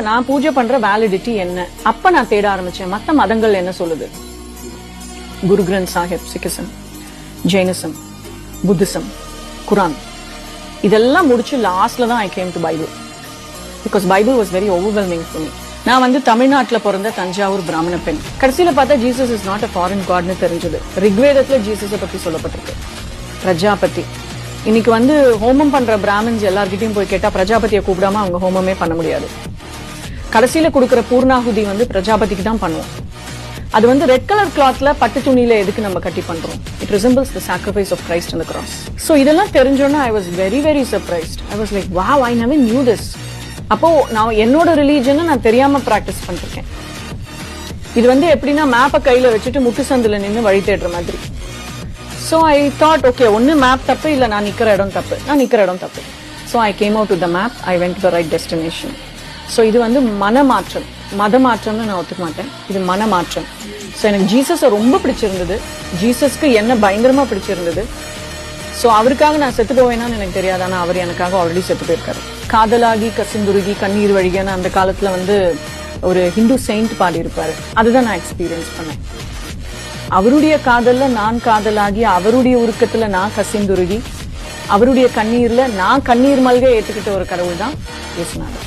நான் பூஜை பண்ற வேலிடிட்டி என்ன? அப்ப நான் தேட ஆரம்பிச்சேன் மத்த மதங்கள் என்ன சொல்லுது. Guru Granth Sahib, Sikhism, Jainism, Buddhism, Quran, இதெல்லாம் முடிச்சு லாஸ்ட்ல தான் I came to Bible. Because Bible was very overwhelming for me. நான் வந்து தமிழ்நாட்டுல பிறந்த தஞ்சாவூர் பிராமண பெண். கடைசியில பார்த்தா Jesus is not a foreign காட்னு தெரிஞ்சது. ரிக்வேதத்துல ஜீசஸை பத்தி சொல்லப்பட்டிருக்கு. பிரஜாபதி. இன்னைக்கு வந்து ஹோமம் பண்ற பிராமன்ஸ் எல்லார்கிட்டையும் போய் கேட்டா பிரஜாபதியை கூப்பிடாம அவங்க ஹோமமே பண்ண முடியாது. கடைசியில கொடுக்கிற பூர்ணாகுதி வந்து பிரஜாபதிக்கு தான் பண்ணுவோம். அது வந்து ரெட் கலர் கிளாத்ல பட்டு துணியில எதுக்கு நம்ம கட்டி பண்றோம்? It resembles the sacrifice of Christ on the cross. So இதெல்லாம் தெரிஞ்சோன்னா I was very very surprised. I was like wow, I never knew this. அப்போ நான் என்னோட ரிலீஜனை நான் தெரியாம பிராக்டிஸ் பண்ணிருக்கேன். இது வந்து எப்படின்னா மேப்பை கையில வச்சுட்டு முட்டு சந்தில நின்று வழி தேடுற மாதிரி. சோ ஐ தாட் ஓகே, ஒன்னு மேப் தப்பு, இல்ல நான் நிக்கிற இடம் தப்பு. நான் நிக்கிற இடம் தப்பு. So I came out to the map. I went to the right destination. So இது வந்து மனமாற்றம். மத மாற்றம்னு நான் ஒத்துக்க மாட்டேன். இது மனமாற்றம். சோ எனக்கு ஜீசஸை ரொம்ப பிடிச்சிருந்தது. ஜீசஸ்க்கு என்ன பயங்கரமா பிடிச்சிருந்தது. சோ அவருக்காக நான் செத்து போவேனான்னு எனக்கு தெரியாது. ஆனா அவர் எனக்காக ஆல்ரெடி செத்து போயிருக்காரு. காதலாகி கசிந்துருகி கண்ணீர் வழியான அந்த காலத்துல வந்து ஒரு ஹிந்து செயின்ட் பாடி இருப்பாரு. அதுதான் நான் எக்ஸ்பீரியன்ஸ் பண்ணேன். அவருடைய காதல்ல நான் காதலாகி, அவருடைய உருக்கத்துல நான் கசிந்துருகி, அவருடைய கண்ணீர்ல நான் கண்ணீர் மல்க ஏத்துக்கிட்ட ஒரு கடவுள் தான் இயேசுநாதர்.